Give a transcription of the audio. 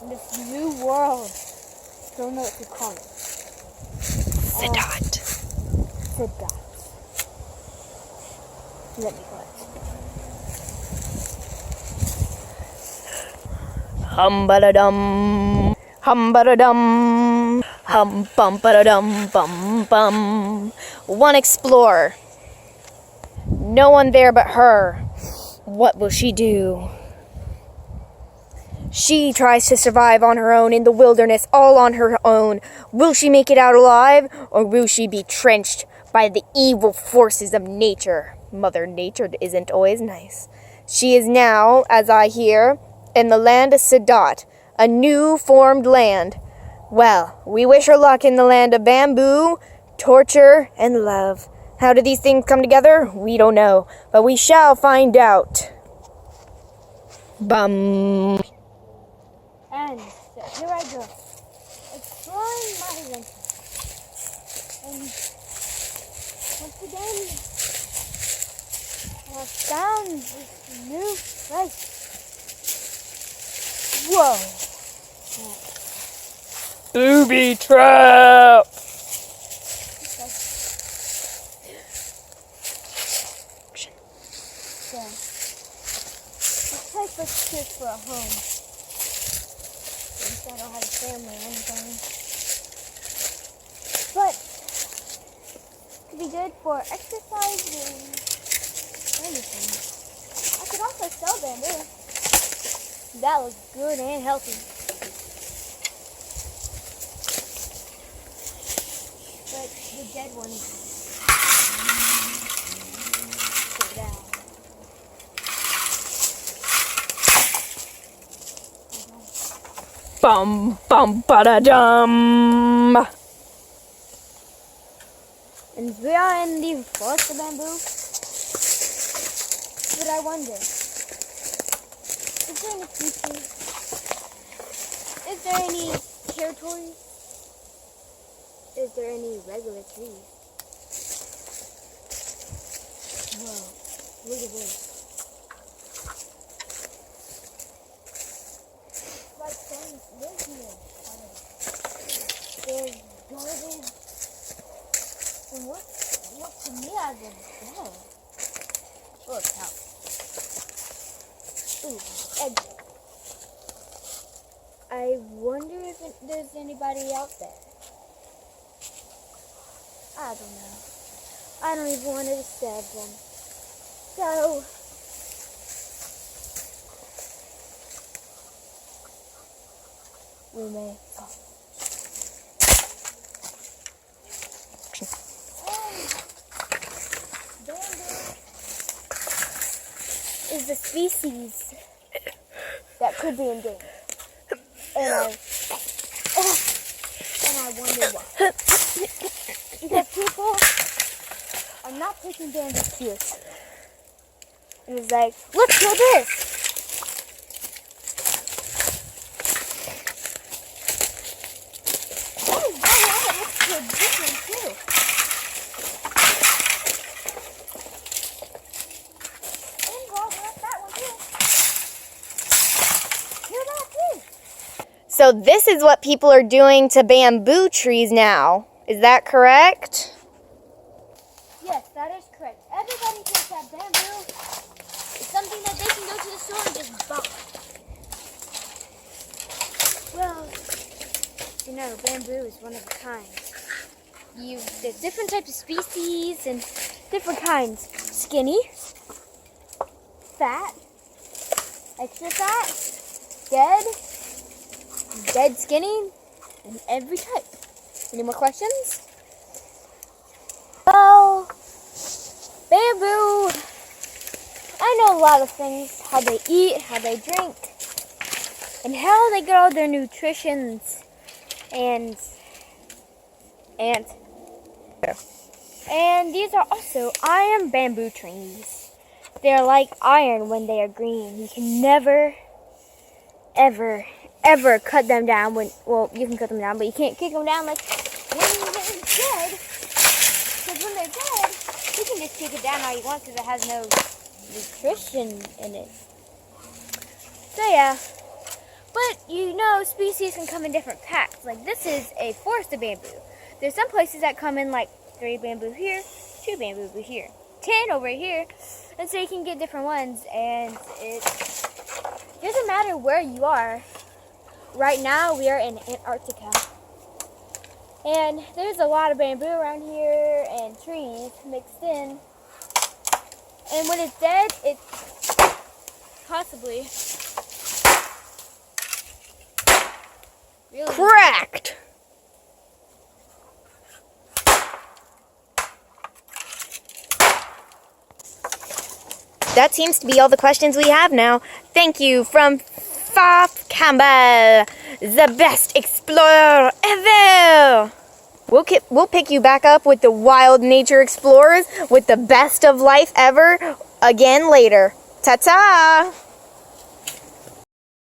in this new world. Don't know what to call it. Siddharth. Siddharth. Let me go. Hum-ba-da-dum. Hum-ba-da-dum. Hum-bum-ba-da-dum. Bum-bum. One explorer. No one there but her. What will she do? She tries to survive on her own in the wilderness, all on her own. Will she make it out alive, or will she be trenched by the evil forces of nature? Mother Nature isn't always nice. She is now, as I hear, in the land of Siddharth, a new formed land. Well, we wish her luck in the land of bamboo, torture, and love. How do these things come together? We don't know, but we shall find out. Bum. And so here I go, exploring my adventure. And once again, I found this new place. Whoa! Booby trap! So, this place looks good for a home. I don't have a family or anything. But it could be good for exercising or anything. I could also sell bamboo. That looks good and healthy. But the dead ones go down. Bum bum ba-da-dum. And we are in the forest of bamboo. But I wonder, is there any species? Is there any territory? Is there any regular trees? Whoa, look at this. Like things live here. There's garbage. And what to me as a bed? Look how. Ooh, egg. I wonder if there's anybody out there. I don't know. I don't even want to disturb them. So, we may talk. Bamboo is the species that could be endangered. And I wonder why. Because people are not taking bamboo seriously. And it's like, let's kill this. Oh, wow, let's kill this one too. And well, that's that one too. Kill that too. So this is what people are doing to bamboo trees now. Is that correct? Yes, that is correct. Everybody thinks that bamboo is something that they can go to the store and just buy. Well, you know, bamboo is one of a kind. There's different types of species and different kinds. Skinny, fat, extra fat, dead skinny, and every type. Any more questions? Well, bamboo, I know a lot of things. How they eat, how they drink, and how they get all their nutritions and these are also iron bamboo trees. They're like iron when they are green. You can never, ever cut them down well, you can cut them down, but you can't kick them down like when they're dead. Because when they're dead, you can just kick it down all you want because it has no nutrition in it. So yeah, but you know, know, species can come in different packs. Like this is a forest of bamboo. There's some places that come in like 3 bamboo here, 2 bamboo here, 10 over here. And so you can get different ones, and it doesn't matter where you are. Right now we are in Antarctica. And there's a lot of bamboo around here and trees mixed in. And when it's dead, it's possibly really Cracked! That seems to be all the questions we have now. Thank you from Faf Campbell, the best explorer ever! We'll pick you back up with the Wild Nature Explorers with the best of life ever again later. Ta-ta!